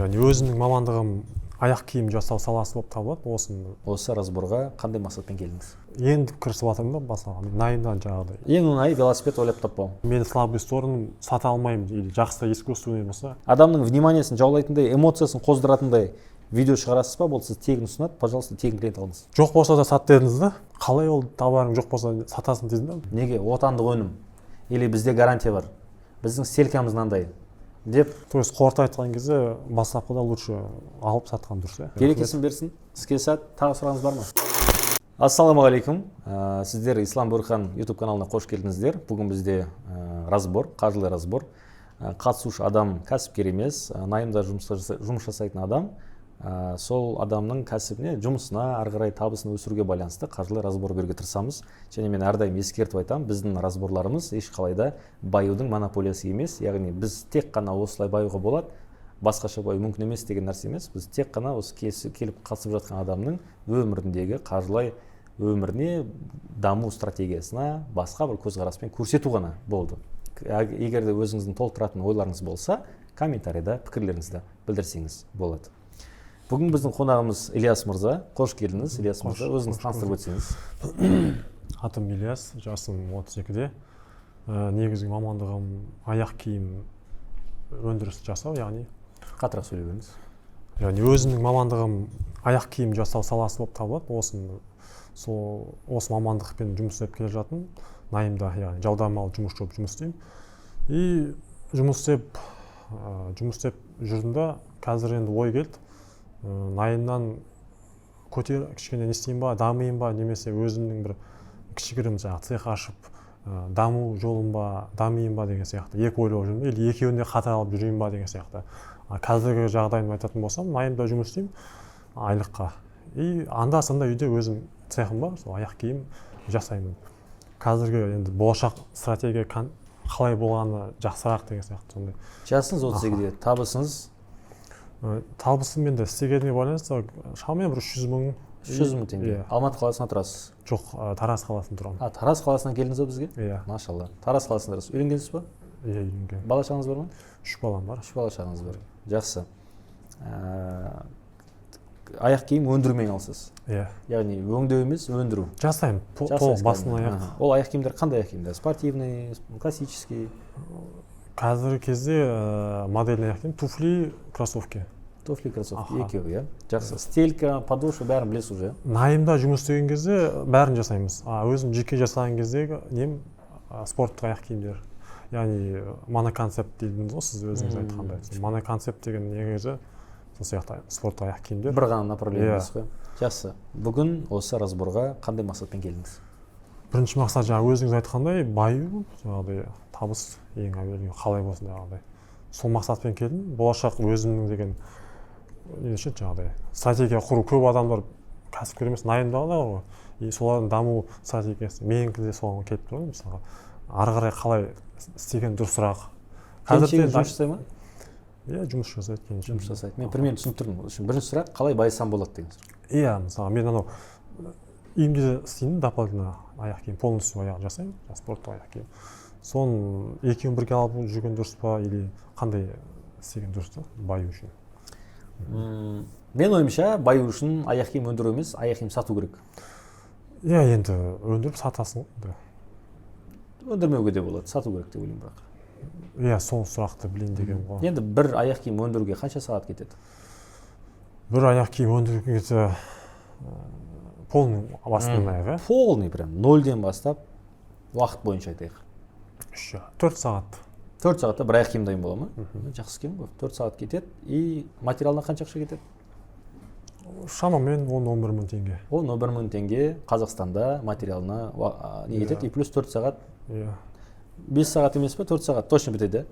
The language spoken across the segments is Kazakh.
яғни өзімнің мамандығым аяқ киім жасау саласы болып табылады. Осы разборға қандай мақсатпен келдіңіз? Енді кірісіп жатырмын да басқа. Найымдан жаңағыдай. Ең оңайы велосипед ойлап таппау. Мен слабый стороным сата алмаймын или жақсы искусственный болса. Адамның вниманиясын жаулайтындай, эмоциясын қоздыратындай видео шығарасыз ба? Бұл сіз тегін ұсынады, пожалуйста, тегін клиент алыңыз. Жоқ болса да сат дедіңіз да. Қалай ол товарың жоқ болса сатасың дейсің да? Неге? Отандық өнім. Или бізде гарантия бар. Біздің стелькамыз мынандай деп. То есть қорыта айтқан кезде бастапқыда лучше алып сатқан дұрыс. Берекесін берсін. Іске сәт. Тағы сұрағыңыз бар ма? Ассалаумағалейкум. Сіздер Ислам Бурхан YouTube каналына қош келдіңіздер. Бүгін бізде разбор, қаржылай разбор. Қатысушы адам кәсіпкер емес, найымда жұмыс жасайтын адам. Сол адамның кәсібіне, жұмысына, ары қарай табысын өсіруге байланысты қаржылай разбор беруге тырысамыз. Және мен әрдайым ескертіп айтамын, біздің разборларымыз ешқалайда баюдың монополиясы емес. Яғни біз тек қана осылай баюға болады, басқаша баю мүмкін емес деген нәрсе емес. Біз тек қана осы келіп қатысып жатқан адамның өміріндегі қаржылай өміріне, даму стратегиясына басқа бір көзқараспен көрсету ғана болды. Егер де өзіңіздің толықтыратын ойларыңыз болса, комментарийда пікірлеріңізді білдірсеңіз болады. Бүгін біздің қонағымыз Ильяс мырза. Қош келдіңіз, Ильяс мырза. Өзіңіз таныстырып өтсеңіз. Атым Ильяс, жасым 32-де. Негізгі мамандығым аяқ киім өндіріс жасау, яғни. Қатырақ сөйлей беріңіз. Яғни өзімнің мамандығым аяқ киім жасау саласы болып табылады. Осы мамандықпен жұмыс істеп келе жатырмын. Найымда, яғни жалдамалы жұмыс болып жұмыс істеймін. И жұмыс істеп жүрдім да, қазір енді ой келді. Найымнан кішкене не істейін ба, дамиын ба, немесе өзімнің бір кішігірім цех ашып, даму жолым ба, дамиын ба деген сияқты. Екі ойлап жүрмін, или екеуінде қатар алып жүрейін ба деген сияқты. Қазіргі жағдайымды айтатын болсам, найымда жұмыс істеймін айлыққа. И анда-санда үйде өзім цехым бар, сол аяқ киім жасаймын. Қазіргі енді болашақ стратегия қалай болғаны жақсырақ деген сияқты сондай. Жасыңыз 32-де, табысыңыз? Табысым енді істегеніне байланысты шамамен бір 300 мың. 300 мың теңге. Алматы қаласында тұрасыз? Жоқ, Тараз қаласында тұрамын. Тараз қаласынан келдіңіз бе бізге? Иә. Машалла. Тараз қаласында тұрасыз. Үйленгенсіз ба? Иә, үйленген. Бала шағаңыз бар ма? 3 балам бар. 3 бала шағаңыз бар. Жақсы. Аяқ киім өндірумен айналысасыз? Иә. Яғни өңдеу емес, өндіру. Жасаймын. Толық басынан аяқ. Ол аяқ киімдер қандай аяқ киімдер? Спортивный, классический? Қазіргі кезде модельный аяқ киім, туфли, кроссовки. Туфли, кроссовки, екеуі, иә. Жақсы. Стелька, подошва бәрін білесіз уже? Найымда жұмыс істеген кезде бәрін жасаймыз. Өзім жеке жасаған кездегі спорттық аяқ киімдер. Яғни моноконцепт дейміз ғой, сіз өзіңіз айтқандай. Моноконцепт деген негізі сол сияқты спорттық аяқ киімдер. Бір ғана направлениеңіз ғой. Жақсы. Бүгін осы разборға қандай мақсатпен келдіңіз? Бірінші мақсат жаңағы өзіңіз айтқандай баю, жаңағыдай табыс ең әуелгі қалай болсын жаңағыдай. Сол мақсатпен келдім. Болашақ өзімнің деген жаңағыдай стратегия құру. Көп адамдар кәсіпкер емес, найымда ғой. И солардың даму стратегиясы менікі де соған келіп тұр. Мысалға ары қарай қалай істеген дұрысырақ. Келіншегіңіз жұмыс жасай ма? Иә, жұмыс жасайды. Жұмыс жасайды. Мен примерно түсініп тұрмын. Бірінші сұрақ, қалай байысам болады деген сұрақ. Иә, мысалы мен анау үйімде істеймін, дополнительно аяқ киім, полностью аяқ жасаймын, спорттық аяқ киім. Соны екеуін бірге алып жүрген дұрыс па, или қандай істеген дұрыс та баю үшін? Мен ойымша, баю үшін аяқ киім өндіру емес, аяқ киім сату керек. Иә, енді өндіріп сатасың. Өндірмеуге де болады, сату керек деп ойлаймын бірақ. Иә, сол сұрақты білейін деген ғой. Енді бір аяқ киім өндіруге қанша сағат кетеді? Бір аяқ киім өндіруге полный басынан аяғы. Полный прям, 0-ден бастап уақыт бойынша айтайық. 4 сағат. 4 сағатта бір аяқ киім дайын бола ма? Жақсы киім ғой. 4 сағат кетеді. И материалына қанша ақша кетеді? Шамамен 10-11 мың теңге. 10-11 мың теңге Қазақстанда материалына не кетеді? И плюс 4 сағат. 5 сағат емес пе? 4 сағат точно бітеді.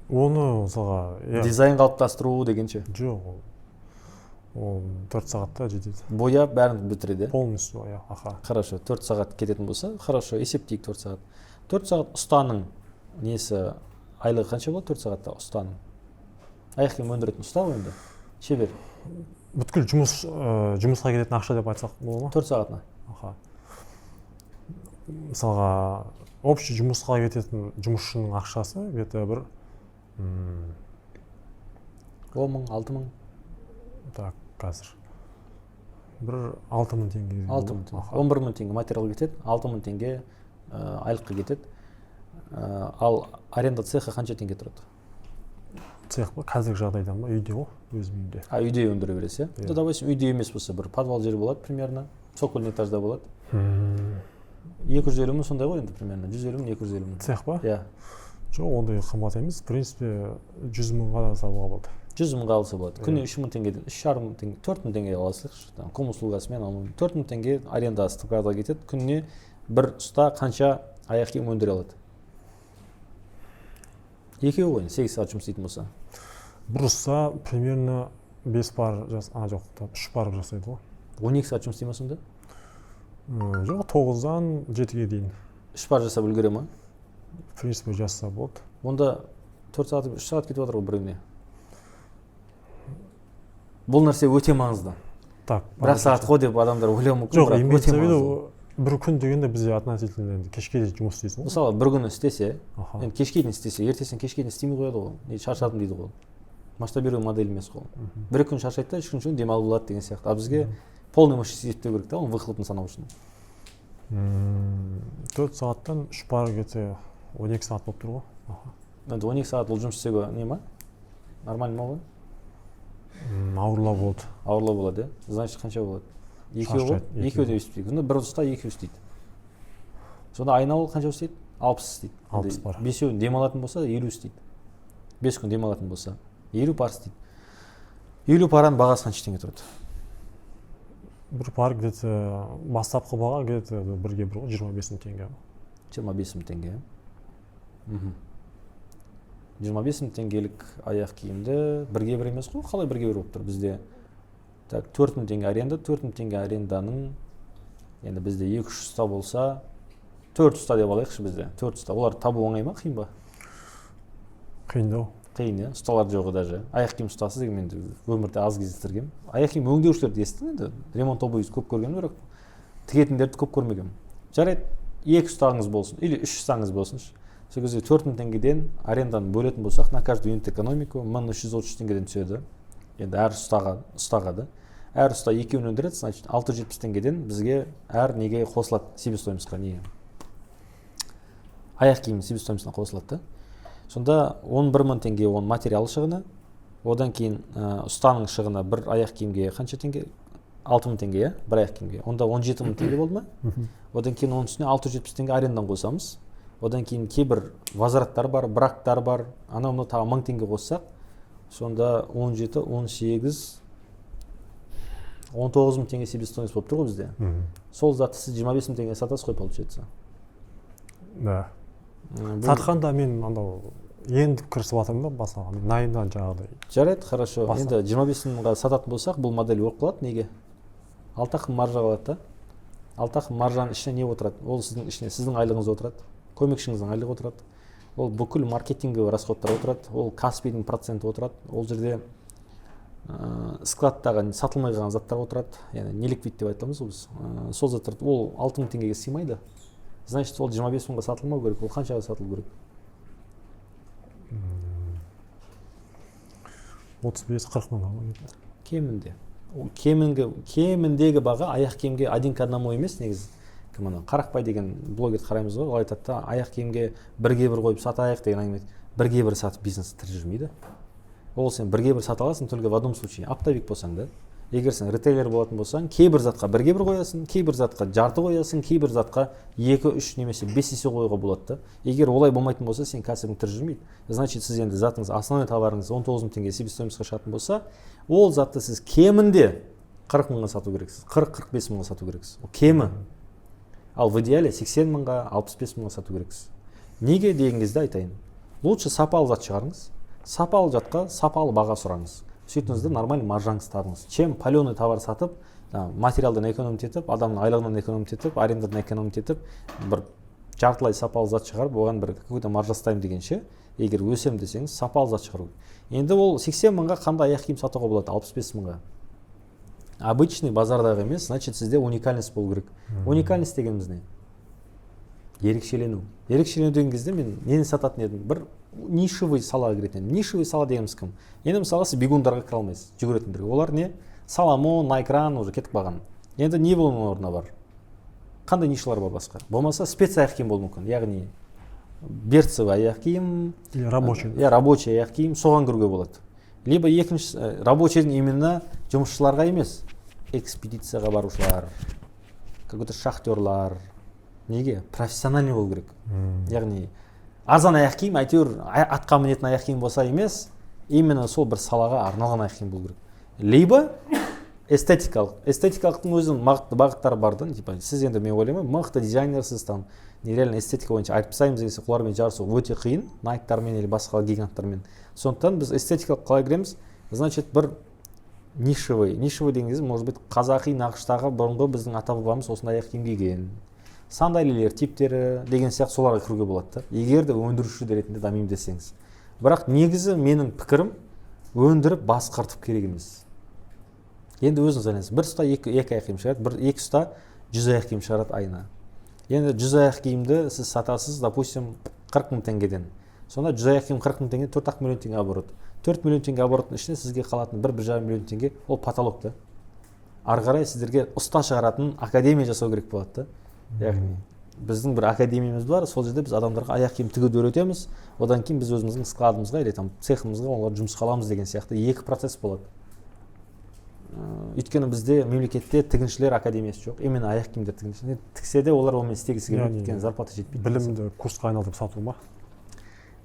Оны мысалға дизайн қалыптастыру дегенше? Жоқ, ол 4 сағатта жетеді. Бояп бәрін бітіреді? Полностью, аха. Хорошо, 4 сағат кететін болса, хорошо, есептейік 4 сағат. 4 сағат ұстаның несі, айлығы қанша болады 4 сағатта ұстаның? Аяқ киім өндіретін ұста ғой енді, шебер. Бүткіл жұмысқа кететін ақша деп айтсақ болады ма? 4 сағатына? Аха. Мысалға, общий жұмысқа кететін жұмысшының ақшасы где-то бір 10 мың 6 мың Так, қазір бір 6.000 теңге. 6 мың теңге 11 мың теңге материал кетеді, 6 мың теңге айлыққа кетеді. Ал аренда цеха қанша теңге тұрады? Цех па, қазіргі жағдайдан ба, үйде ғой, өзім үйде. Үйде өндіре бересіз, иә? Допустим, үйде емес болса, бір подвал жер болады примерно, цокольный этажда болады. 250 мың сондай ғой енді примерно, 150 мың, 250 мың. Цех па? Иә. Жоқ, ондай қымбат емес. В принципе, 100 мыңға да салуға болады. 100 мыңға алса болады. Күніне 3 мың теңгеден, 3,5 мың теңге, 4 мың теңге аласыз. Ком услугасымен 4 мың теңге аренда стыпкада кетеді. Күніне бір ұста қанша аяқ киім өндіре алады? Екеуі ғой, 8 сағат жұмыс істейтін болса. Бір ұста примерно 5 пар жоқ, 3 пар жасайды ғой. 12 сағат жұмыс істей ма сонда? Жоқ, 9-дан 7-ге дейін. 3 пар жасап үлгере ма? В принципе, жасса болады. Онда 4 сағат, 3 сағат кетіп жатыр ғой бір күніне. Бұл нәрсе өте маңызды. Так. Бір сағат қой деп адамдар ойлауы мүмкін. Жоқ, имеется в виду, бір күн дегенде бізде относительно кешке дейін жұмыс істейсің ғой. Мысалы, бір күні істесе, енді кешке дейін істесе, ертесін кешке дейін істемей қояды ғой. Шаршадым дейді ғой. Масштабируемый модель емес қой. Бір күн шаршайды да, 3 күн демалып болады деген сияқты. А бізге полный мощность есептеу керек та, оның выхлопын санау үшін. 4 сағаттан 3 пар кетсе 12 сағат болып тұр ғой. Енді 12 сағат бұл жұмыс істеуге не ма? Нормально ма ғой? Ауырлау болды. Ауырлау болады, иә? Значит, қанша болады? Екеуі де істейді. Күні бір ұста екеуі істейді. Сонда айна ол қанша істейді? 60 істейді. 60 пар. 5-еуін демалатын болса, 50 істейді. 5 күн демалатын болса, 50 пар істейді. 50 параның бағасы қанша теңге тұрады? Бір пар где-то бастапқы баға где-то бірге бір 25 мың теңге. 25 мың теңге. 25 мың теңгелік аяқ киімді бірге бір емес қой, қалай бірге бір болып тұр бізде? Так, 4 мың теңге аренда, 4 мың теңге аренданың, енді бізде 2-3 ұста болса, 4 ұста деп алайықшы бізде, 4 ұста. Олар табу оңай ма, қиын ба? Қиындау. Қиын, иә, ұсталар жоғы даже. Аяқ киім ұстасы деген мен өмірде аз кездестіргем. Аяқ киім өңдеушілерді естідім енді, ремонт обуыз көп көрген, бірақ тігетіндерді көп көрмегем. Жарайды, 2 ұстағыңыз болсын, или 3 ұстаңыз болсыншы. Сол кезде 4 мың теңгеден аренданы бөлетін болсақ, на каждый юнит экономику 1330 теңгеден түседі. Енді әр ұстаға да. Әр ұста 2-ін өндіреді, значит 670 теңгеден бізге әр неге қосылады, себестоимостьқа неге. Аяқ киім себестоимостьына қосылады да. Сонда 11 мың теңге оның материал шығыны, одан кейін ұстаның шығыны бір аяқ киімге қанша теңге? 6 мың теңге, бір аяқ киімге. Онда 17 мың теңге болды ма? Одан кейін оның үстіне 670 теңге арендан қосамыз. Одан кейін кейбір возвраттар бар, брактар бар. Анау тағы 1000 теңге қоссақ, сонда 17, 18, 19 мың теңге себестоимость болып тұр ғой бізде. Сол затты сіз 25 мың теңге сатасыз қой, получается. Да. Сатқанда мен андау енді кірісіп жатырмын да басқа, найымдан жаңағыдай. Жарайды, хорошо. Енді 25 мыңға сататын болсақ, бұл модель болып қалады. Неге? 6 ақым маржа қалады да. 6 ақым маржаның ішіне не отырады? Ол сіздің ішіне сіздің айлығыңыз отырады, көмекшіңіздің айлығы отырады. Ол бүкіл маркетинговый расходтар отырады, ол Каспийдің проценті отырады. Ол жерде складтағы сатылмай қалған заттар отырады. Яғни неликвид деп айтамыз біз. Сол заттар ол 6 мың теңгеге сыймайды. Значит, ол 25 мыңға сатылмау керек. Ол қаншаға сатылу керек? 35-40 мыңға. Кемінде. Кеміндегі баға аяқ киімге 1 к 1 емес негізі. Қарақбай деген блогер қараймыз ғой, ол айтады да, аяқ киімге бірге бір қойып сатайық деген әңгіме. Бірге бір сатып бизнес тірі жүрмейді. Ол сен бірге бір сата аласың, только в одном случае. Оптовик болсаң да. Егер сен ритейлер болатын болсаң, кейбір затқа бірге бір қоясың, кейбір затқа жарты қоясың, кейбір затқа 2-3 немесе 5 есе қоюға болады да. Егер олай болмайтын болса, сен кәсібің тірі жүрмейді. Значит, сіз енді затыңыз, основной товарыңыз 19 мың теңге себестоимостьқа шығатын болса, ол затты сіз кемінде 40 мыңға сату керексіз, 40-45 мыңға сату керексіз. Ол кемі. Ал в идеале 80 мыңға, 65 мыңға сату керексіз. Неге деген кезде айтайын. Лучше сапалы зат шығарыңыз. Сапалы затқа сапалы баға сұраңыз. Сөйтіңізді нормальный маржаңыз табыңыз. Чем паленый товар сатып, материалдан экономить етіп, адамның айлығынан экономить етіп, арендадан экономить етіп, бір жартылай сапалы зат шығарып, оған бір какой-то маржа ұстаймын дегенше, егер өсем десеңіз, сапалы зат шығару. Енді ол 80 мыңға қандай аяқ киім сатуға болады? 65 мыңға. Обычный базардағы емес, значит, сізде уникальность болу керек. Уникальность дегеніміз не? Ерекшелену. Ерекшелену деген кезде мен нені сататын едім? Бір нишевый салаға кіретін. Нишевый сала дегеніміз кім? Енді мысалы сіз бегундарға кіре алмайсыз, жүгіретіндерге. Олар не? Соломон, Найкран уже кетіп қалған. Енді не болуының орнына бар? Қандай нишалар бар басқа? Болмаса спец аяқ киім болуы мүмкін. Яғни берцевый аяқ киім, рабочий аяқ киім, соған кіруге болады. Либо екінші рабочийдің именно жұмысшыларға емес, экспедицияға барушылар, какой-то шахтерлар. Неге? Профессиональный болу керек. Яғни арзан аяқ киім, әйтеуір атқа мінетін аяқ киім болса емес, именно сол бір салаға арналған аяқ киім болу керек. Либо эстетикалықтың өзінің бағыттары барды. Типа сіз енді мен ойлаймын, мықты дизайнерсіз, там нереально эстетика бойынша айтып тастаймыз десе, олармен жарысу өте қиын, найктармен или басқа гиганттармен. Сондықтан біз эстетикалық қалай кіреміз? Значит, бір нишевый деген кезде, может быть, қазақи нақыштағы бұрынғы біздің ата-бабамыз осындай аяқ киім киген. Сандалийлер типтері деген сияқты соларға кіруге болады. Егер де өндіруші ретінде дамимын десеңіз. Бірақ негізі менің пікірім өндіріп басқартып керек емес. Енді өзіңіз ойлаңыз, бір ұста екі аяқ киім шығарады, екі ұста 100 аяқ киім шығарады айына. Енді 100 аяқ киімді сіз сатасыз, допустим, 40 мың теңгеден. Сонда 100 аяқ киім 40 мың теңге, 4 миллион теңге оборот. 4 миллион теңге обороттың ішінде сізге қалатын 1,5 миллион теңге ол потолокты. Ары қарай сіздерге ұста шығаратын академия жасау керек болады. Яғни біздің бір академиямыз бар, сол жерде біз адамдарға аяқ киім тігуді үйретеміз, одан кейін біз өзіміздің складымызға или там цехымызға олар жұмысқа аламыз деген сияқты екі процесс болады. Өйткені бізде мемлекетте тігіншілер академиясы жоқ, именно аяқ киімдер тігіншілер тіксе де олар онымен істегісі келмейді, өйткені зарплата жетпейді. Білімді курсқа айналдырып сату ма?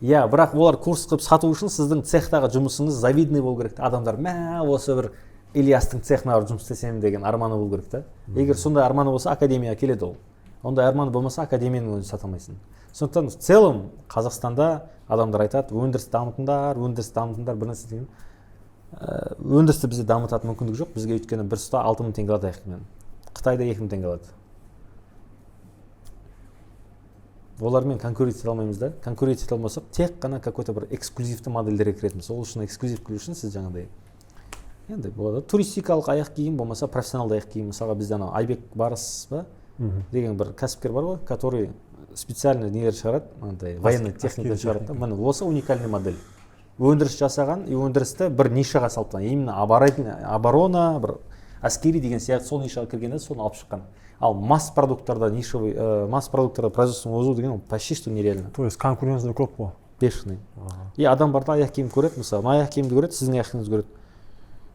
Иә, бірақ олар курс қылып сату үшін сіздің цехтағы жұмысыңыз завидный болу керек. Адамдар осы бір Ильястың цехына барып жұмыс істесем деген арманы болу керек та. Егер сондай арманы болса, академияға келеді ол. Ондай арманы болмаса, академияның өзін сата алмайсың. Сондықтан в целом Қазақстанда адамдар айтады, өндіріс дамытыңдар, бір нәрсе деген. Өндірісті бізде дамытатын мүмкіндік жоқ. Бізге өйткені бір ұста 6 мың теңге алады аяқ киімнен. Қытайда 2 мың теңге алады. Олармен конкуренция ете алмаймыз да. Конкуренция ете алмасақ, тек қана какой-то бір эксклюзивті модельдерге кіретіміз. Ол үшін эксклюзив кіру үшін сіз жаңағыдай енді болады. Туристикалық аяқ киім болмаса профессионалды аяқ киім. Мысалға бізде анау Айбек Барыс ба деген бір кәсіпкер бар ғой, который специально нелер шығарады, андай военный техника шығарады. Міне осы уникальный модель. Өндіріс жасаған, и өндірісті бір нишаға салып, именно оборона, бір әскери деген сияқты сол нишаға кіргенде соны алып шыққан. Ал масс продукттарда производствоны озу деген почти что нереально. То есть конкуренция көп қой. Бешеный. И адам барда аяқ киім көреді, мысалы, аяқ киімді көреді, сіздің аяқ киіміңізді көреді.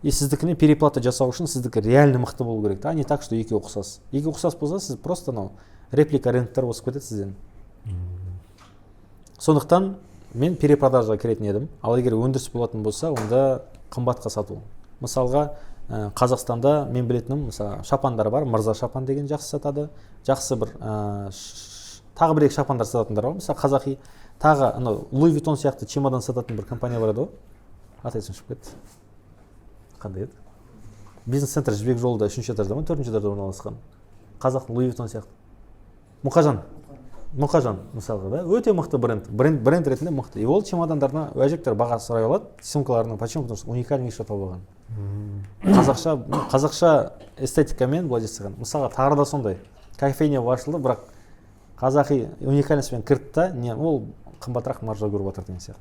И сіздікіне переплата жасау үшін сіздікі реально мықты болу керек, а не так, что екі ұқсас. Екі ұқсас болса, сіз просто реплика ренттер босып кетеді сізден. Сондықтан мен перепродажға кіретін едім. Ал егер өндіріс болатын болса, онда қымбатқа сату. Мысалға, Қазақстанда мен білетінім, мысалы, шапандар бар, Мырза шапан деген жақсы сатады. Жақсы бір тағы бір екі шапандар сататындар бар. Мысалы, қазақи тағы Луи Виттон сияқты чемодан сататын бір компания бар еді ғой. Аты есімнен шығып кетті. Қандай еді? Бизнес-центр Жібек жолында 3-ші этажда ма, 4-ші этажда орналасқан. Қазақтың Луи Виттон сияқты. Мұқажан мысалға да, өте мықты бренд ретінде мықты. И ол чемодандарына әжектер баға сұрай алады, сумкаларының. Почему? Потому что уникальный ниша табылған. Қазақша эстетикамен былай жасаған. Мысалға тағы да сондай. Кофейня ашылды, бірақ қазақи уникальностьпен кірді да, ол қымбатырақ маржа көріп отыр деген сияқты.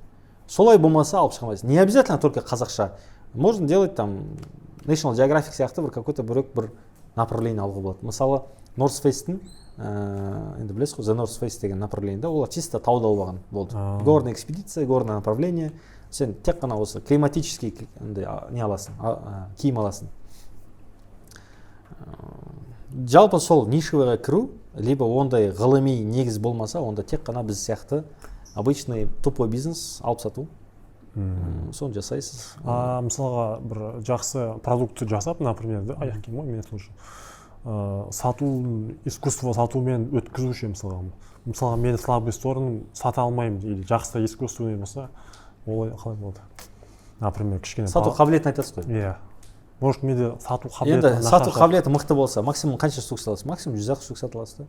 Солай болмаса алып шығамайсыз. Не обязательно только қазақша. Можно делать там National Geographic сияқты бір какой-то бір направление алуға болады. Мысалы, North Face-тің енді білесіз ғой, The North Face деген направление, олар чисто тауда алған болды. Горная экспедиция, горное направление. Сен тек қана осы климатический не аласың, киім аласың. Жалпы сол нишевыға кіру, либо ондай ғылыми негіз болмаса, онда тек қана біз сияқты обычный тупой бизнес алып сату. Соны жасайсыз. Мысалға бір жақсы продукты жасап, например, аяқ киім ғой, мен слушай. Сату, искусство сатумен өткізуші мысалға мен слабый сторону сата алмаймын или жақсы искусство болса, олай қалай болады? Например, кішкене сату қабілетін айтасыз ғой. Иә. Может, менде сату қабілеті. Енді сату қабілеті мықты болса, максимум қанша штук саласыз? Максимум 100 штук сата аласыз да.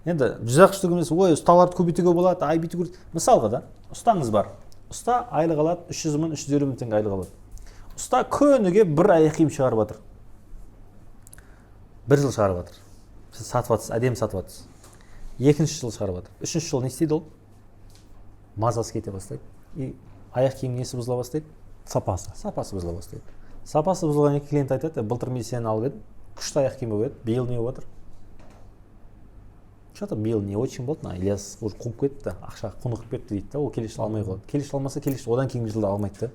Енді 100 штук емес, ой, ұсталарды көбейтуге болады, ай бүйту керек. Мысалға да, ұстаңыз бар. Ұста айлық алады, 300 мың, 350 мың теңге айлық алады. Ұста күніге бір аяқ киім шығарып жатыр. 1 жыл шығарып жатыр. Сіз сатып жатсыз, әдемі сатып жатсыз. 2-ші жыл шығарып жатыр. 3-ші жыл не істейді ол? мазасы кете бастайды. И аяқ киім несі бұзыла бастайды? сапасы Сапасы бұзыла бастайды. Сапасы бұзылғаннан кейін клиент айтады, былтыр мен сені алып едім, күшті аяқ киім болып еді, биыл не болып жатыр? Что-то биыл не очень болды, Ильяс уже қуып кетті, ақша құнығып кетті дейді да, ол келесі жылы алмай қалады. Келесі жылы алмаса, келесі одан кейінгі жылда алмайды да.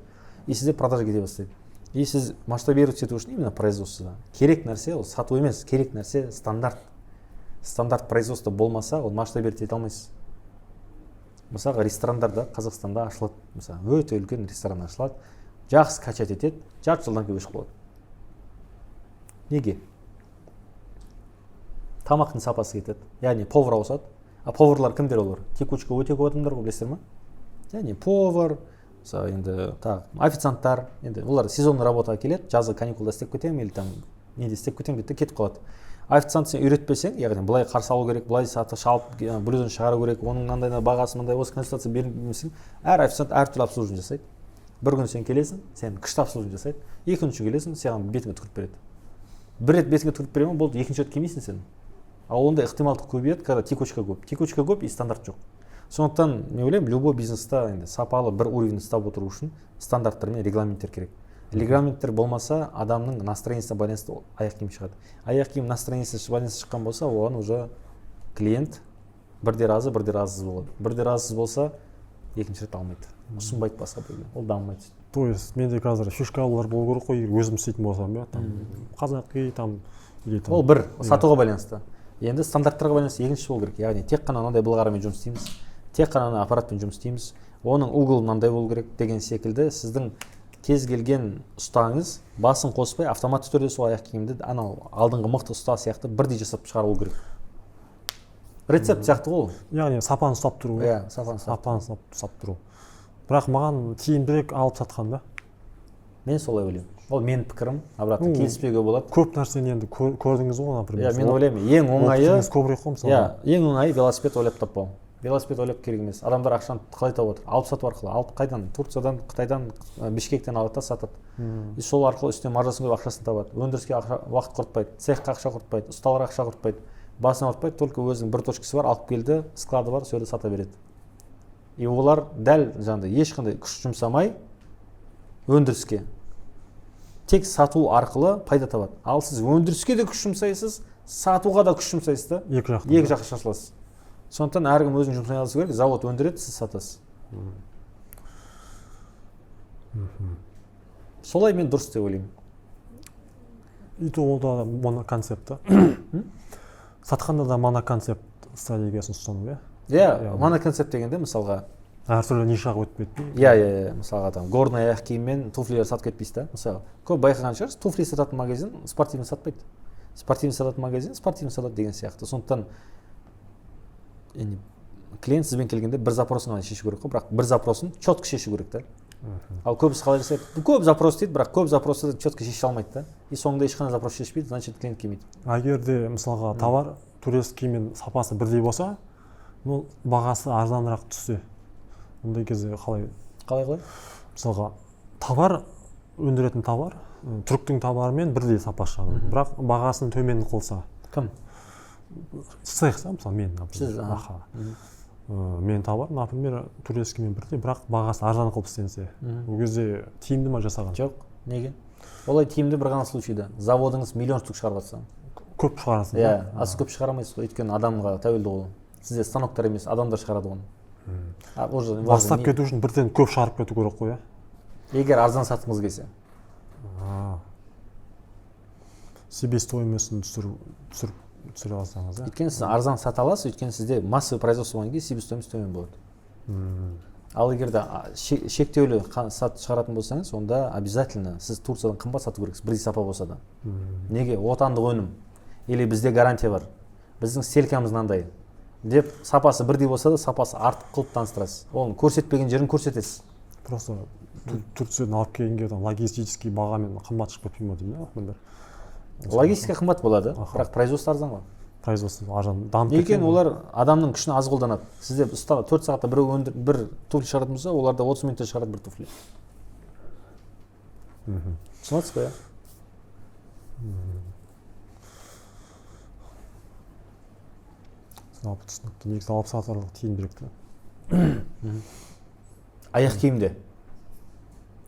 И сізде продажа кете бастайды. И сіз масштабировать ету үшін именно производствода керек нәрсе ол сату емес, керек нәрсе стандарт. Стандарт производство болмаса, ол масштабировать ете алмайсыз. Мысалға ресторандарда Қазақстанда ашылады, мысалы өте үлкен ресторан ашылады, жақсы качать етеді, жарты жылдан кейін өшіп қалады. Неге? Тамақтың сапасы кетеді, яғни повар ауысады. А поварлар кімдер олар? Текучка өте көп адамдар ғой, білесіздер ме? Яғни повар, мысалы енді официанттар, енді олар сезонный работаға келеді, жазғы каникулда істеп кетемін, или там неде істеп кетемін дейді, кетіп қалады. Официант сен үйретпесең, яғни былай қарсы алу керек, былай саты шалып, блюдоны шығару керек, оның мынандай бағасы мындай, осы консультация бермесең, әр официант әртүрлі обслуживание жасайды. Бір күн сен келесің, сен күшті обслуживание жасайды. Екінші келесің, саған бетіңе түкіріп береді. Бір рет бетіңе түкіріп беремін, болды, екінші рет келмейсің сен. Ал онда ықтималдық көбейеді, когда текучка көп. Текучка көп и стандарт жоқ. Сондықтан мен ойлаймын, любой бизнеста енді сапалы бір уровень ұстап отыру үшін стандарттар мен регламенттер керек. Регламенттер болмаса, адамның настроениесіне байланысты аяқ киім шығады. Аяқ киім настроениесіне байланысты шыққан болса, оған уже клиент бірде разы болады. Бірде разысыз болса, екінші рет алмайды. Ұсынбайды басқа біреуге. Ол дамымайды. То есть менде қазір фишкалар болу керек қой, егер өзім істейтін болсам, иә, там қазақи там или там. Ол бір сатуға байланысты. Енді стандарттарға байланысты екінші болу керек. Яғни тек қана мынандай былғарымен жұмыс істейміз, тек қана аппаратпен жұмыс істейміз. Оның угол мынандай болу керек деген секілді сіздің кез келген ұстаңыз басын қоспай автоматты түрде сол аяқ киімді анау алдыңғы мықты ұста сияқты бірдей жасап шығару керек. Рецепт сияқты ғой. Яғни сапаны ұстап тұру. Иә, сапаны ұстап тұру. Бірақ маған тиімдірек алып сатқан да. Мен солай ойлаймын. Ол менің пікірім, обратно келіспеуге болады. Көп нәрсені енді көрдіңіз ғой, например. Иә, мен ойлаймын, ең оңайы көбірек қой мысалы. Иә, ең оңайы велосипед ойлап таппау. Велосипед ойлап керек емес. Адамдар ақшаны қалай тауып отыр? Алып сату арқылы. Алып қайдан? Турциядан, Қытайдан, Бішкектен алады да сатады. И сол арқылы үстіне маржасын көп ақшасын табады. Өндіріске уақыт құртпайды, цехқа ақша құртпайды, ұсталарға ақша құртпайды, басын ауыртпайды, только өзінің бір точкасы бар, алып келді, склады бар, сол жерде сата береді. И олар дәл жаңағыдай ешқандай күш жұмсамай өндіріске тек сату арқылы пайда табады. Ал сіз өндіріске де күш жұмсайсыз, сатуға да күш жұмсайсыз да, екі жаққа шашыласыз. Сондықтан әркім өзінің жұмсай алысы керек, завод өндіреді, сіз сатасыз. Солай мен дұрыс деп ойлаймын. И то ол да моноконцепт. Сатқанда да моноконцепт стратегиясын ұстану, иә? Иә, моноконцепт дегенде мысалға әртүрлі нишаға өтпейді. Иә, мысалға там горный аяқ киім мен туфлилер сатып кетпейсіз да. Мысалы, көп байқаған шығарсыз, туфли сататын магазин спортивный сатпайды. Спортивный сататын магазин спортивный сатады деген сияқты. Сондықтан клиент сізбен келгенде бір запросын ғана шешу керек қой, бірақ бір запросын четко шешу керек та. Ал көбісі қалай жасайды? Көп запрос дейді, бірақ көп запросты четко шеше алмайды да. И соңында ешқандай запрос шешпейді, значит клиент келмейді. Егер де мысалға товар турецкий мен сапасы бірдей болса, ну бағасы арзанырақ түссе, ондай кезде қалай? Мысалға товар өндіретін товар, түріктің товарымен бірдей сапа шығады. Бірақ бағасын төмен қылса. Кім? Цех, мысалы мен, сіз, мен товар, например, турецкиймен бірдей, бірақ бағасы арзан қылып істенсе, ол кезде тиімді ма жасаған? Жоқ, неге? Олай тиімді бір ғана случайда. Заводыңыз миллион штук шығарып жатса. Көп шығарасың. Иә, сіз көп шығарамайсыз ғой, өйткені адамға тәуелді ол. Сізде станоктар емес, адамдар шығарады оны. Бастап кету үшін бірден көп шығарып кету керек қой, егер арзан сатқыңыз келсе. Себестоимостьін түсіре алсаңыз, иә? Өйткені сіз арзан сата аласыз, өйткені сізде массовый производство болған кезде себестоимость төмен болады. Ал егер де шектеулі шығаратын болсаңыз, онда обязательно сіз Турциядан қымбат сату керексіз, бірдей сапа болса да. Неге? Отандық өнім. Или бізде гарантия бар. Біздің стелькамыз мынандай деп сапасы бірдей болса да, сапасы артық қылып таныстырасыз. Оны көрсетпеген жерін көрсетесіз. Просто Турциядан алып келгенге логистический бағамен қымбат шығып кетпей ме деймін, логистика қымбат болады, бірақ производство арзан ғой. Производство арзан дамып кеткен. Екен олар адамның күшін аз қолданады. Сізде 4 сағатта бір туфли шығаратын болса, оларда 30 минутта шығарады бір туфли. Түсінесіз ба? Жалпы түсінікті. Негізі алып сатарлық тиімдірек. аяқ киімде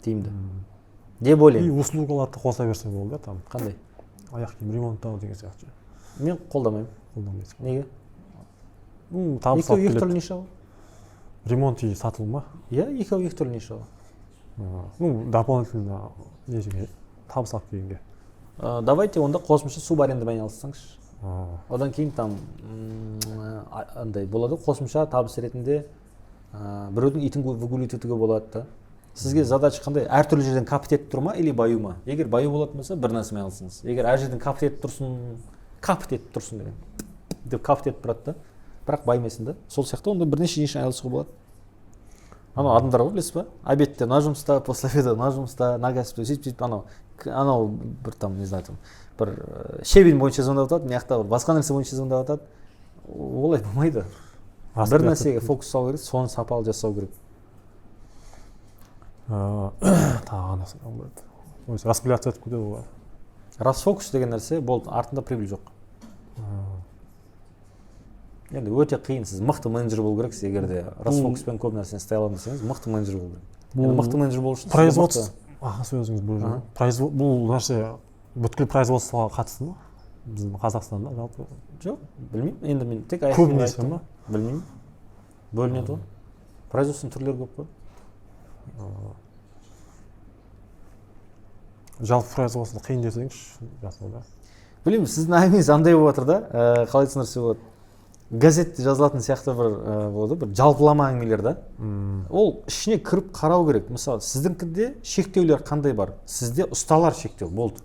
тиімді деп ойлаймын. И услугаларды қоса берсе болды, там Қандай? аяқ киім ремонттау деген сияқты. Мен қолдамаймын. Қолданбайсың. Неге? Табыс алып Екі түрлі келеді. неше ғой? Ремонт и сатылу ма? Иә, екі түрлі неше ғой? Дополнительно несіге табыс алып келгенге. Давайте онда қосымша субарендамен айналыссаңызшы. А, Одан кейін там андай болады, қосымша табыс ретінде біреудің итін выгуливать болады да. Сізге задача қандай? Әртүрлі жерден капит етіп тұр ма или баю ма? Егер баю болатын болса, бір нәрсемен айналысыңыз. Егер әр жерден капит етіп тұрсын деген. Деп капит етіп тұрады да. Бірақ баймайсың да. Сол сияқты онда бірнеше айналысуға болады. Анау адамдар ғой, білесіз ба? Обедте мына жұмыста, после обеда мына жұмыста, на кәсіпте сөйтіп анау бір там, не знаю, там бір щебень бойынша звондап жатады, мына жақта бір басқа нәрсе бойынша звондап жатады. Олай болмайды. Бір нәрсеге фокус салу керек, соны сапалы жасау керек. тағы нәрсе болады. Ойсы распыляться етіп кетеді олар. Расфокус деген нәрсе болды, артында прибыль жоқ. Енді өте қиын, сіз мықты менеджер болу керексіз, егер де расфокуспен көп нәрсені істей аламын десеңіз, мықты менеджер болу керек. Енді мықты менеджер болу үшін производство сөзіңіз бұл нәрсе бүткіл производствоға қатысты ма? Біздің Қазақстанда жалпы жоқ, білмеймін. Енді мен тек көбінесе ма? Білмеймін. Бөлінеді ғой. Производствоның түрлері көп қой. Жалпы производство қиын десеңізші, жасауда. Білмеймін, сіздің әңгімеңіз андай болып жатыр да, қалай түсіндірсе болады. Газетте жазылатын сияқты бір болады, бір жалпылама әңгімелер да. Ол ішіне кіріп қарау керек. Мысалы, сіздіңкінде шектеулер қандай бар? Сізде ұсталар шектеу болды.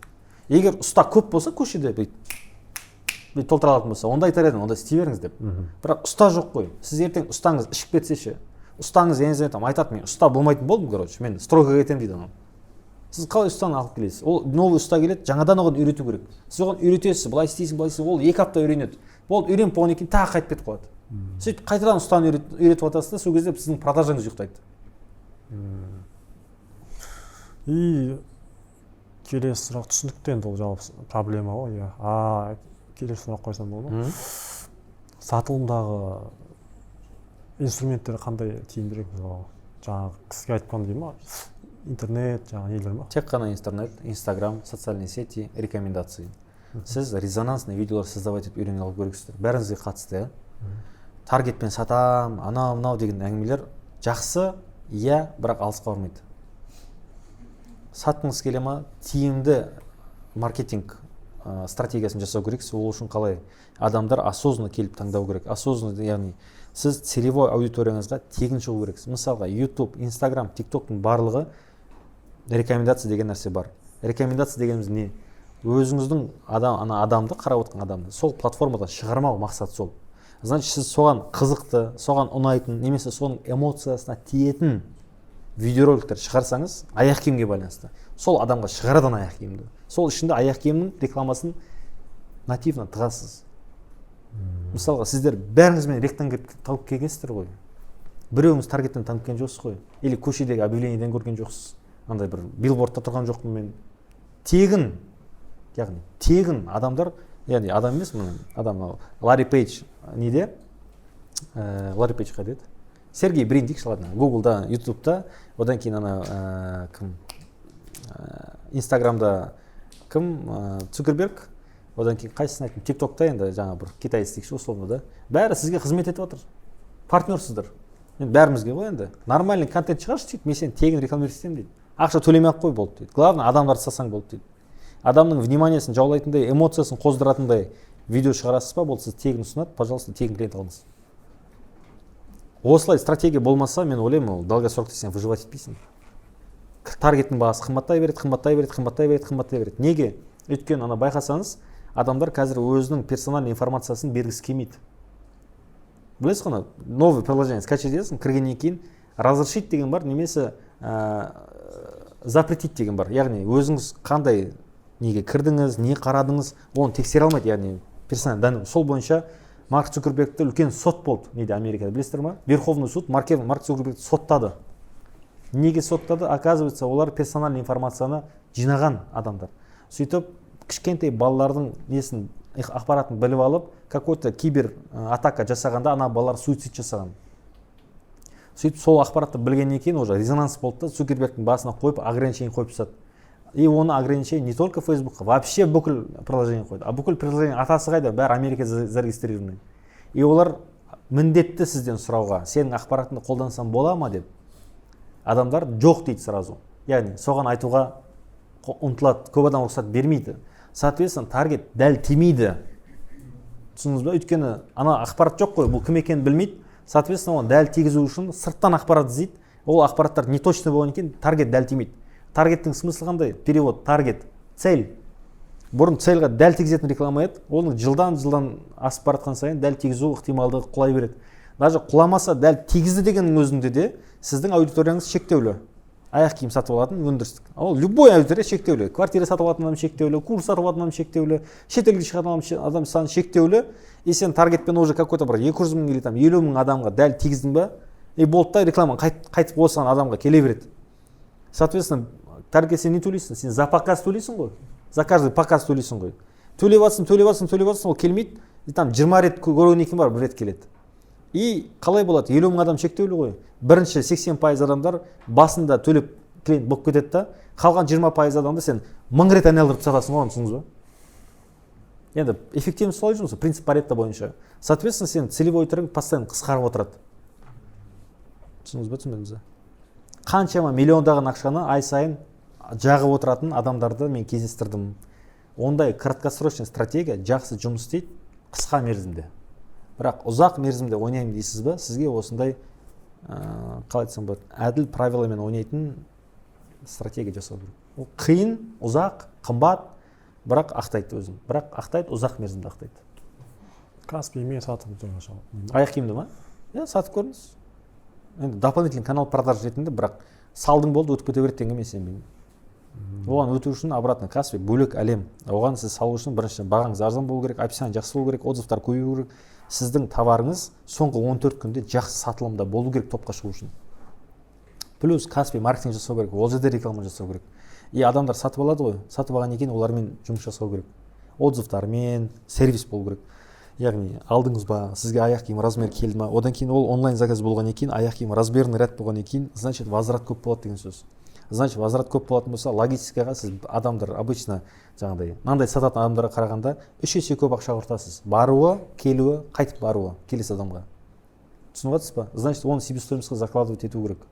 Егер ұста көп болса, көшеде бүйтіп толтыра алатын болса, онда айтар едім, онда істей беріңіз деп. Бірақ ұста жоқ қой. Сіз ертең ұстаңыз ішіп кетсе, ұстаңыз айтады, мен ұста болмайтын болдым, короче, мен стройкаға кетемін дейді анау. Сіз қалай ұстаны алып келесіз? Ол новый ұста келеді, жаңадан оған үйрету керек. Сіз оған үйретесіз, былай істейсің, ол 2 апта үйренеді. Болды, үйреніп болғаннан кейін тағы қайтып кетіп қалады. Сөйтіп қайтадан ұстаны үйретіп жатасыз да, сол кезде сіздің продажаңыз ұйықтайды. И келесі сұрақ түсінікті, енді ол жалпы проблема ғой, иә. Келесі сұрақ қойсам болды ма? Сатылымдағы инструменттер қандай тиімдірек? Жаңағы кісіге айтқан дей ма? Интернет, жаңағы нелер ма? Тек қана интернет, Инстаграм, социальные сети, рекомендации. Сіз резонансный видеолар создавать етіп үйрене алу керексіздер. Бәріңізге қатысты, таргетпен сатам, анау деген әңгімелер жақсы, иә, бірақ алысқа бармайды. Сатқыңыз келе ма, тиімді маркетинг стратегиясын жасау керексіз. Ол үшін қалай? Адамдар осознанно келіп таңдау керек. Осознанно, яғни сіз целевой аудиторияңызға тегін шығу керексіз. Мысалға, YouTube, Instagram, TikTok-тың барлығы рекомендация деген нәрсе бар. Рекомендация дегеніміз не? Өзіңіздің адамды, қарап отқан адамды сол платформадан шығармау мақсат сол. Значит, сіз соған қызықты, соған ұнайтын, немесе соның эмоциясына тиетін видеороликтер шығарсаңыз, аяқ киімге байланысты. Сол адамға шығарадан аяқ киімді. Сол ішінде аяқ киімнің рекламасын нативно тығасыз. Мысалға, сіздер бәріңізмен ректен тауып келгенсіздер ғой. Біреуіңіз таргеттен танып келген жоқсыз ғой. Или көшедегі объявлениеден көрген жоқсыз. Андай бір билбордта тұрған жоқпын мен. Тегін, яғни тегін адамдар, яғни адам емес, адам Ларри Пейдж неде? Ларри Пейдж қайда еді? Сергей Брин дейікші, ладно, Гуглда, Ютубта, одан кейін кім? Инстаграмда кім? Цукерберг, одан кейін қайсысын айттым? TikTokта енді жаңа бір китаец дейікші, условно да. Бәрі сізге қызмет етіп отыр. Партнерсыздар. Енді бәрімізге ғой енді. Нормальный контент шығаршы дейді, мен сені тегін рекламировать етемін дейді. Ақша төлемей ақ қой болды дейді. Главное, адамдарды сасаң болды дейді. Адамның вниманиясын жаулайтындай, эмоциясын қоздыратындай видео шығарасыз ба, бұл сіз тегін ұсынады, пожалуйста, тегін клиент алыңыз. Осылай стратегия болмаса, мен ойлаймын, ол долгосрокта сен выживать етпейсің. Таргеттің бағасы қымбаттай береді. Неге? Өйткені байқасаңыз, адамдар қазір өзінің персональный информациясын бергісі келмейді. Білесіз қана, новый приложение скачать етесің, кіргеннен кейін разрешить деген бар, немесе запретить деген бар. Яғни өзіңіз қандай неге кірдіңіз, не қарадыңыз, оны тексере алмайды, яғни персональный данный. Сол бойынша Марк Цукербергті үлкен сот болды, неде Америкада, білесіздер ма? Верховный суд Марк Цукербергті соттады. Неге соттады? Оказывается, олар персональный информацияны жинаған адамдар. Сөйтіп, кішкентай балалардың несін, ақпаратын біліп алып, какой-то кибер атака жасағанда, ана балалар суицид жасаған. сөйтіп сол ақпаратты білгеннен кейін уже резонанс болды да, Цукербергтің басына қойып ограничение қойып тастады. И оны ограничение не только Фейсбукқа, вообще бүкіл приложение қойды. А бүкіл приложение атасы қайда? Бәрі Америкада зарегистрированный. И олар міндетті сізден сұрауға, сенің ақпаратыңды қолдансам бола ма деп. Адамдар жоқ дейді сразу. Яғни соған айтуға ұмтылады, көп адам рұқсат бермейді. Соответственно, таргет дәл тимейді. Түсіндіңіз ба? Өйткені ана ақпарат жоқ қой, бұл кім екенін білмейді. Соответственно, оны дәл тигізу үшін сырттан ақпарат іздейді. Ол ақпараттар не точно болғаннан кейін таргет дәл тимейді. Таргеттің смыслы қандай? Перевод, таргет, цель. Бұрын цельға дәл тигізетін реклама еді, оның жылдан асып баратқан сайын дәл тигізу ықтималдығы құлай береді. Даже құламаса дәл тигізді дегеннің өзінде де сіздің аудиторияңыз шектеулі. Аяқ киім сатып алатын өндірістік. Ол любой аудитория шектеулі. Квартира сатып алатын адам шектеулі, курс сатып алатын адам шектеулі, шетелге шығатын адам саны шектеулі. И сен таргетпен уже какой-то бір 200 мың или 50 мың адамға дәл тигіздің ба, и болды да реклама қайтып осыған адамға келе береді. Соответственно, таргет сен не төлейсің? Сен за показ төлейсің ғой. За каждый показ төлейсің ғой. Төлеп алсың, ол келмейді. И там 20 рет көргеннен кейін бар, бір рет келеді. И қалай болады? 50 мың адам шектеулі ғой. Бірінші 80% адамдар басында төлеп клиент болып кетеді да, қалған 20% адамды сен 1000 рет айналдырып сатасың ғой, түсіндіңіз ба? Енді эффективность солай жұмысы, принцип Паретто бойынша. Соответственно, сен целевой аудиторияң постоянно қысқарып отырады. Түсіндіңіз ба, түсінбедіңіз ба? Қаншама миллиондаған ақшаны ай сайын жағып отыратын адамдарды мен кездестірдім. Ондай краткосрочный стратегия жақсы жұмыс істейді қысқа мерзімде. Бірақ ұзақ мерзімде ойнаймын дейсіз ба, сізге осындай қалай айтсам болады, әділ правиламен ойнайтын стратегия жасау керек. Ол қиын, ұзақ, қымбат, бірақ ақтайды өзін. Бірақ ақтайды, ұзақ мерзімде ақтайды. Каспий мен сатып жүрген. Аяқ киімді ма? Иә, сатып көріңіз. Енді дополнительный канал продаж ретінде, бірақ салдың болды, өтіп кете береді деген мен сенбеймін. Оған өту үшін обратно Каспий бөлек әлем. Оған сіз салу үшін бірінші бағаңыз арзан болу керек, описание жақсы болу керек, отзывтар көбею керек. Сіздің товарыңыз соңғы 14 күнде жақсы сатылымда болу керек топқа шығу үшін. Плюс Каспий маркетинг жасау керек, ол жерде реклама жасау керек. И адамдар сатып алады ғой, сатып алғаннан кейін олармен жұмыс жасау керек. Отзывтармен, сервис болу керек. Яғни алдыңыз ба, сізге аяқ киім размер келді ма, одан кейін ол онлайн заказ болғаннан кейін, аяқ киім размерный ряд болғаннан кейін, значит возврат көп болады деген сөз. Значит, возврат көп болатын болса, логистикаға сіз адамдар обычно жаңағыдай, мынандай сататын адамдарға қарағанда 3 есе көп ақша құртасыз. Баруы, келуі, қайтып баруы келесі адамға. Түсініп жатсыз ба? Значит, оны себестоимостьқа закладывать ету керек.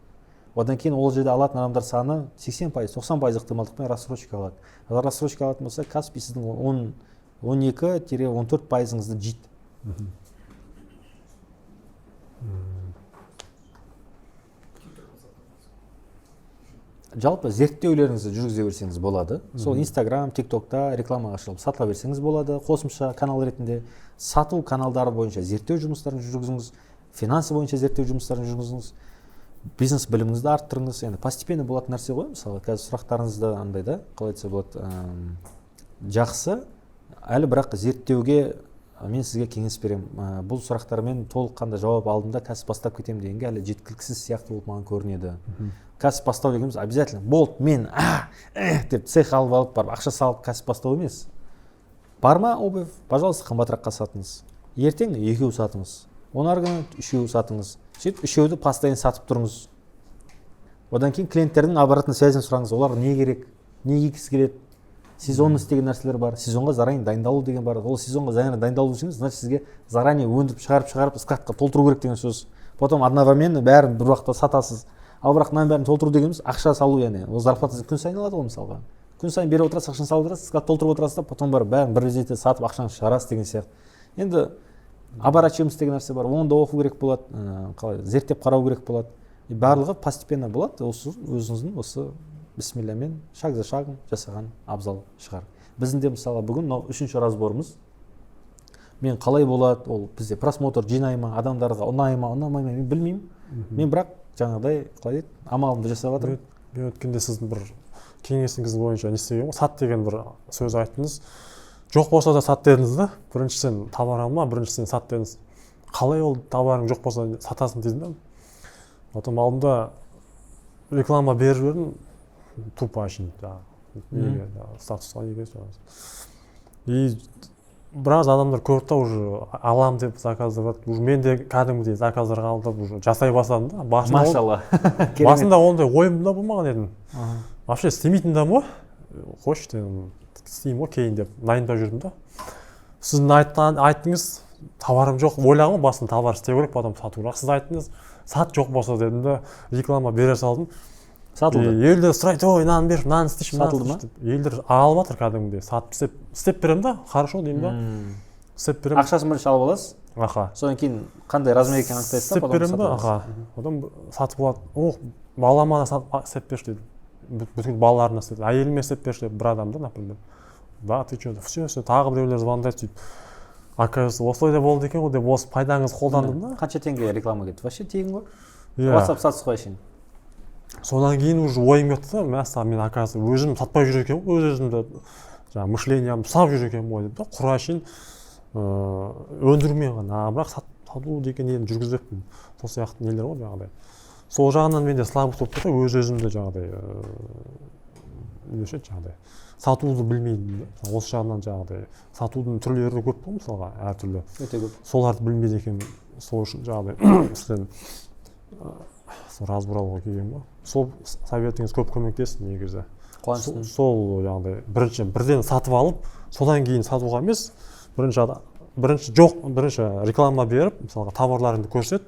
Одан кейін ол жерде алатын адамдар саны 80%, 90% ықтималдықпен рассрочка алады. Рассрочка алатын болса, Каспий сіздің 12-14%-ыңызды жейді. Жалпы зерттеулеріңізді жүргізе берсеңіз болады. Сол Instagram, TikTokта рекламаға шығып сатыла берсеңіз болады. Қосымша канал ретінде сату каналдары бойынша зерттеу жұмыстарын жүргізіңіз, финансы бойынша зерттеу жұмыстарын жүргізіңіз, бизнес біліміңізді арттырыңыз. Енді постепенно болатын нәрсе ғой. Мысалы, қазір сұрақтарыңызды андай да, қалай айтса болады, жақсы. Әлі бірақ зерттеуге мен сізге кеңес беремін. Бұл сұрақтармен толыққанды жауап алдым да кәсіп бастап кетемін дегенге әлі жеткіліксіз сияқты болып маған көрінеді. Кәсіп бастау дегеніміз обязательно болды, мен деп цех алып барып ақша салып кәсіп бастау емес. Бар ма обувь? Пожалуйста, қымбатыраққа сатыңыз. Ертең 2 сатыңыз. Онар күні 3 сатыңыз. Сөйтіп 3-ді постоянно сатып тұрыңыз. Одан кейін клиенттердің обратный связін сұраңыз. Олар не керек? Не кигісі келеді? Сезонный істеген нәрселер бар. Сезонға заранее дайындалу деген бар. Ол сезонға заранее дайындалу үшін, значит, сізге заранее өндіріп шығарып складқа толтыру керек деген сөз. Потом одновременно бәрін бір уақытта сатасыз. Ал бірақ мынаның бәрін толтыру дегеніміз ақша салу, яғни ол зарплатаңыз күн сайын алады ғой мысалға. Күн сайын беріп отырасыз, ақшаны салып отырасыз, склад толтырып отырасыз да, потом бәрін бір резете сатып ақшаны шығарасыз деген сияқты. Енді оборачиваемость деген нәрсе бар. Оны да оқу керек болады, қалай зерттеп қарау керек болады. И барлығы постепенно болады. Өзіңіздің осы бисмиллямен шаг за шагом жасаған абзал шығар. Біздің де мысалға бүгін 3-ші разборымыз. Мен қалай болады, ол бізде просмотр жинай ма, адамдарға ұнай ма, ұнамай ма, мен білмеймін. Мен бірақ жаңағыдай қалай дейді, амалымды жасап жатырмын. Мен өткенде сіздің бір кеңесіңіз бойынша не істеген ғой, сат деген бір сөз айттыңыз. Жоқ болса да сат дедіңіз да. Біріншіден товар алма, біріншіден сат дедіңіз. Қалай ол товарың жоқ болса сатасың дедім да. Потом алдымда реклама беріп жібердім. Тупо очень, да. Статусқа неге. И біраз адамдар көрді да уже алам деп заказдап жатыр. Уже мен де кәдімгідей заказдар қабылдап уже жасай бастадым да. Машалла. Басында ондай ойымда болмаған едім. Вообще істемейтін да ма? Қойшы дедім, істеймін ғой кейін деп дайындап жүрдім да. Сіздің айттыңыз, товарым жоқ. Ойлағанмын басында товар істеу керек, потом сату керек. Сіз айттыңыз, сат жоқ болса дедім да, реклама бере салдым. Сатылды. Елдер сұрайды, ой, мынаны бер, мынаны істейші, Сатылды ма? Елдер алып жатыр кәдімгідей, сатып істеп беремін да, хорошо деймін да. Істеп беремін. Ақшасын бірінші алып аласыз. Аха. Содан кейін қандай размер екенін анықтайсыз да, істеп беремін да, аха. Одан сатып алады. Ох, балама да істеп берші деді. Бүткіл балаларына істеп, әйеліме істеп берші деді бір адам да, например. Да, ты что, все, тағы біреулер звондайды сөйтіп. Оказывается, осылай да болды екен ғой деп, осы пайдаңызды қолдандым да. Қанша теңге реклама кетті? Вообще тегін ғой. Иә. WhatsApp сатыс қойшын. Содан кейін уже ойым кетті да, мәссаған мен оказывается өзім сатпай жүр екенмін ғой, өз-өзімді жаңағы мышлениямды сап жүр екенмін ғой деп та, құрашын өндірмей ғана, бірақ сату деген нені жүргізбеппін. Сол сияқты нелер ғой жаңағыдай. Сол жағынан менде слабость болып кетті, өз-өзімді жаңағыдай сатуды білмеймін да. Осы жағынан жаңағыдай сатудың түрлері көп қой мысалға, әртүрлі. Өте көп. Соларды білмейді екен, сол үшін жаңағыдай сізден разбұралуға келген ба. Сол советіңіз көп көмектесті негізі. Қуаныштымын. Сол жаңағыдай бірден сатып алып, содан кейін сатуға емес, бірінші реклама беріп, мысалға товарларыңды көрсет,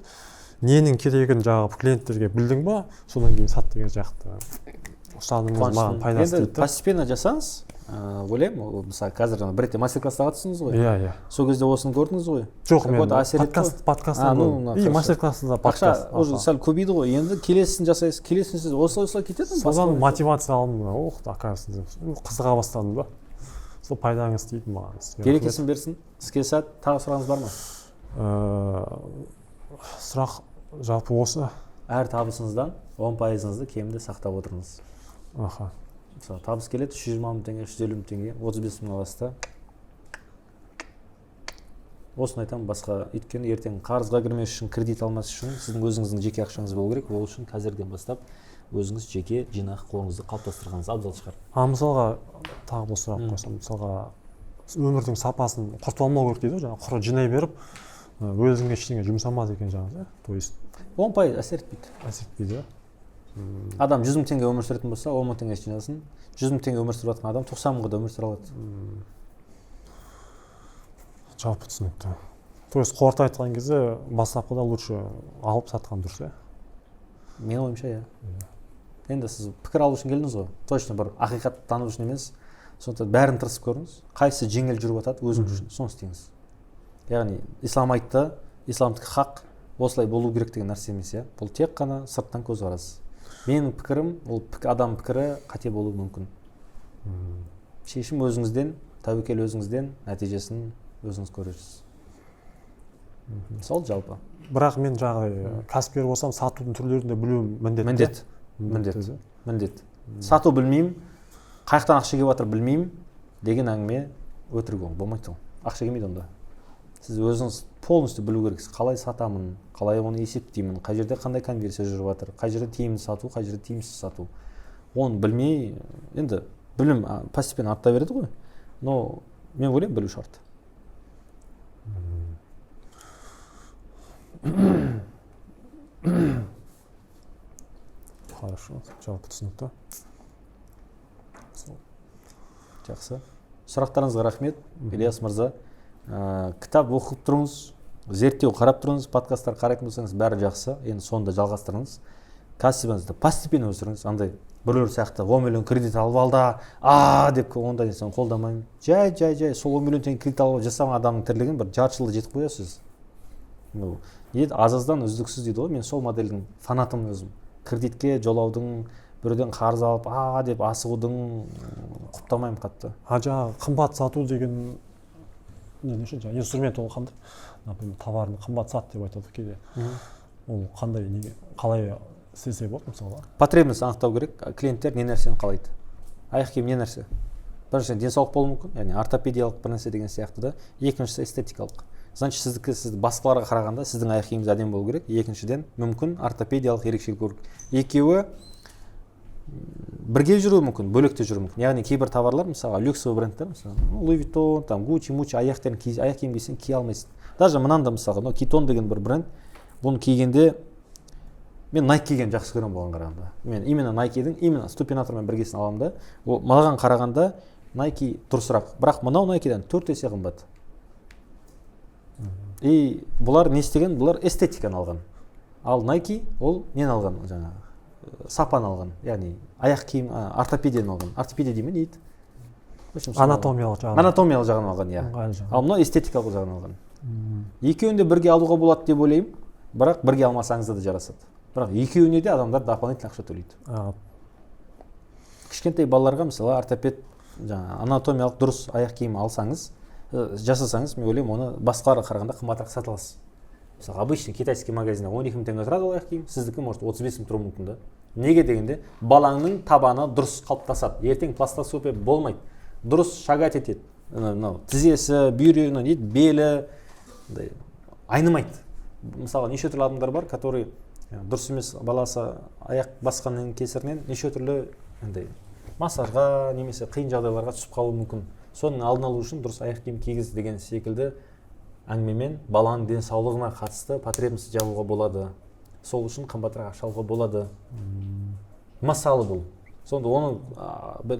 ненің керегін жаңағы клиенттерге білдің ба, содан кейін сат деген сияқты ұстанымыңыз маған пайдасы тиді. Енді постепенно жасаңыз, ойлаймын, мысалы қазір бір ретте мастер-классқа қатыстыңыз ғой. Иә. Сол кезде осыны көрдіңіз ғой. Жоқ, мен подкастта и мастер-классында подкаст. Уже сәл көбейді ғой. Енді келесісін жасайсыз, келесісін сіз осылай кетеді. Содан мотивация алдым. Ох, оказывается, қызыға бастадым да. Сол пайдаңыз тиді маған. Берекесін берсін. Іске сәт, тағы сұрағыңыз бар ма? Сұрақ жалпы осы. Әр табысыңыздан 10%-ыңызды кемінде сақтап отырыңыз. Аха. Мысалы, табыс келеді 120 мың теңге, 150 мың теңге, 35 мың аласыз да. Осыны айтамын, басқа өйткені ертең қарызға кірмес үшін, кредит алмас үшін сіздің өзіңіздің жеке ақшаңыз болу керек. Ол үшін қазірден бастап өзіңіз жеке жинақ қорыңызды қалыптастырғаныңыз абзал шығар. Мысалға тағы бір сұрақ қойсам, мысалға өмірдің сапасын құртып алмау керек дейді, жаңағы құр жинай беріп, өзіңе ештеңе жұмсама деген жаңағы, то есть 10% әсер етпейді. Әсер етпейді. Адам 100 мың теңге өмір сүретін болса, 10 мың теңге жинасын. 100 мың теңге өмір сүріп жатқан адам 90 мыңға да өмір сүре алады. Жалпы түсінікті. То есть қорыта айтқан кезде бастапқыда лучше алып сатқан дұрыс, иә? Менің ойымша, иә. Енді сіз пікір алу үшін келдіңіз ғой. Точно бір ақиқат тану үшін емес. Сондықтан бәрін тырысып көріңіз. Қайсысы жеңіл жүріп жатады өзіңіз үшін, соны істеңіз. Яғни ислам айтты, исламдікі хақ, осылай болу керек деген нәрсе емес, иә. Бұл тек қана сырттан көзқарас. Менің пікірім, ол адам пікірі қате болуы мүмкін. Шешім өзіңізден, тәуекел өзіңізден, нәтижесін өзіңіз көресіз. Сол жалпы. Бірақ мен жаңағы кәсіпкер болсам, сатудың түрлерін де білуім міндет. Сату білмеймін, қаяқтан ақша келіп жатыр білмеймін деген әңгіме өтірік болмайды ол. Ақша келмейді онда. Сіз өзіңіз полностью білу керексіз. Қалай сатамын, қалай оны есептеймін, қай жерде қандай конверсия жүріп жатыр, қай жерде тиімді сату, қай жерде тиімсіз сату. Оны білмей, енді білім постепенно арта береді ғой. Но мен ойлаймын, білу шарт. Хорошо, жалпы түсінікті. Жақсы. Сұрақтарыңызға рахмет, Ильяс мырза. Кітап оқып тұрыңыз, зерттеу қарап тұрыңыз, подкасттар қарайтын болсаңыз бәрі жақсы. Енді сонда жалғастырыңыз. Кәсібіңізді постепенно өсіріңіз. Андай біреулер сияқты 10 миллион кредит алып алда, деп ондай нәрсені қолдамаймын. Жай, сол 10 миллион теңге кредит алып жасаған адамның тірлігін бір жарты жылда жетіп қоясыз. Аз-аздан үздіксіз дейді ғой, мен сол модельдің фанатымын өзім. Кредитке жолаудың, біреуден қарыз алып, деп асығудың құптамаймын қатты. Жаңағы қымбат сату деген инструмент ол қандай? Например, товарын қымбат сат деп айтады кейде. Ол қандай, қалай істесе болады мысалға? Потребность анықтау керек. Клиенттер не нәрсені қалайды? Аяқ киім не нәрсе? Біріншіден денсаулық болуы мүмкін, яғни ортопедиялық бір нәрсе деген сияқты да. Екіншісі эстетикалық. Значит, сіз басқаларға қарағанда сіздің аяқ киіміңіз әдемі болу керек. Екіншіден мүмкін ортопедиялық ерекшелік көру. Екеуі бірге жүруі мүмкін, бөлек те жүруі мүмкін. Яғни кейбір товарлар, мысалға люксовый брендтер, мысалы Louis Vuitton, там Gucci, аяқ киім кисең кие алмайсың. Даже мынанда мысалға, Keton деген бір бренд, бұны кигенде мен Nike киген жақсы көремін болған қарағанда. Мен именно Nike'дің именно ступинатормен біргесін аламын да. Ол маған қарағанда Nike дұрысырақ. Бірақ мынау Nike'дан 4 есе қымбат. И бұлар не істеген? Бұлар эстетиканы алған. Ал Nike ол нені алған жаңағы? Сапаны алған. Яғни аяқ киім, ортопедияны алған. Ортопедия деймін не дейді? Анатомиялық жағын. Анатомиялық жағын алған, иә. Ал мынау эстетикалық жағын алған. Екеуін де бірге алуға болады деп ойлаймын. Бірақ бірге алмасаңыз да жарасады. Бірақ екеуіне де адамдар дополнительно ақша төлейді. Кішкентай балаларға мысалы ортопед жаңа анатомиялық дұрыс аяқ киім алсаңыз, жасасаңыз, мен ойлаймын, оны басқаларға қарағанда қымбатырақ сатып аласыз. Мысалы обычный китайский магазинде 12 мың теңге тұрады аяқ киім, сіздікі может 35 мың тұруы мүмкін да. Неге дегенде, балаңның табаны дұрыс қалыптасады. Ертең пластосопия болмайды. Дұрыс шагать етеді. Тізесі, бүйрегі, белі айнымайды. Мысалы неше түрлі адамдар бар, который дұрыс емес баласы аяқ басқанның кесірінен неше түрлі массажға немесе қиын жағдайларға түсіп қалуы мүмкін. Соның алдын алу үшін дұрыс аяқ киім кигіз деген секілді әңгімемен баланың денсаулығына қатысты потребность жабуға болады. Сол үшін қымбатырақ ақша алуға болады. Мысалы бұл. Сонда оны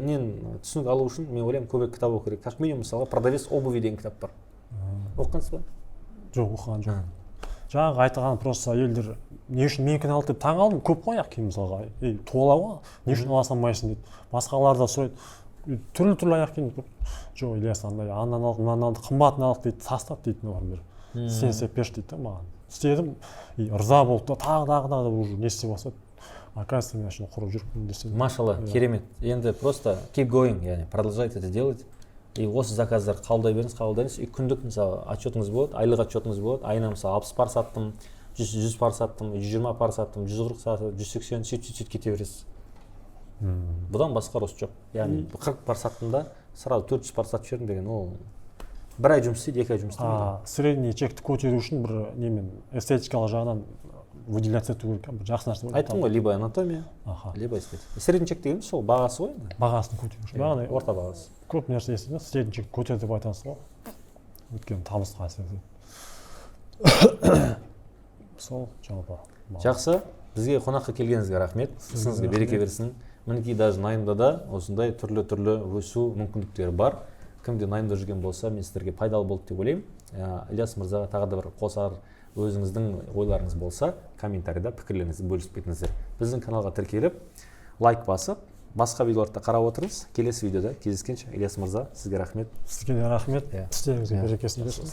мен түсінік алу үшін мен ойлаймын көбірек кітап оқу керек. Как минимум мысалға продавец обуви деген кітап бар. Оқығансыз ба? Жоқ, оқыған жоқ. Жаңағы айтылған просто әйелдер не үшін менікін алды деп таң қалдым. Көп қой аяқ киім мысалға. Туала ғой, не үшін ала салмайсың дейді. Басқалар да сұрайды. Түрлі аяқ киім. Жоқ, Ильяс андай андан алдық, мынаны алдық, қымбатын алдық дейді, тастап дейді олар. Сен істеп берші дейді маған. Істедім, ырза болды да тағы уже не істеп бастады. Оказывается, мен үшін құрып жүрмін десе. Машалла, керемет. Енді просто keep going, яғни продолжайте это делать. И осы заказдар қабылдай беріңіз. И күндік мысалы отчетыңыз болады, айлық отчетыңыз болады. Айына мысалы 60 пар саттым, 100 пар саттым, 120 пар саттым, 140 саттым, 180, сөйтіп кете бересіз. Бұдан басқа ұрыс жоқ. Яғни 40 пар саттым да, сразу 400 пар сатып жібердім деген ол бір ай жұмыс істейді, 2 ай жұмыс істейді. Средний чекті көтеру үшін бір немен эстетикалық жағынан выделяться ету керек, бір жақсы нәрсе. Айттым ғой, либо анатомия, либо эстетика. Средний чек деген сол бағасы ғой енді. Бағасын көтеру үшін. Орта бағасы. Көп нәрсе естідім, средний чек көтер деп айтасыз ғой. Өйткені табысқа әсер етеді. Сол жалпы. Жақсы, бізге қонаққа келгеніңізге рахмет. Сізге береке берсін. Мінекей даже Найымда да осындай түрлі өсу мүмкіндіктері бар. Кімде Найымда жүрген болса, мен сіздерге пайдалы болды деп ойлаймын. Ильяс мырзаға тағы да бір қосар өзіңіздің ойларыңыз болса, комментарийда пікірлеріңізді бөлісіп кетіңіздер. Біздің каналға тіркеліп, лайк басып, басқа видеоларды қарап отырыңыз. Келесі видеода кездескенше, Ильяс мырза, сізге рахмет. Сізге рахмет. Істеріңізге берекесін берсін.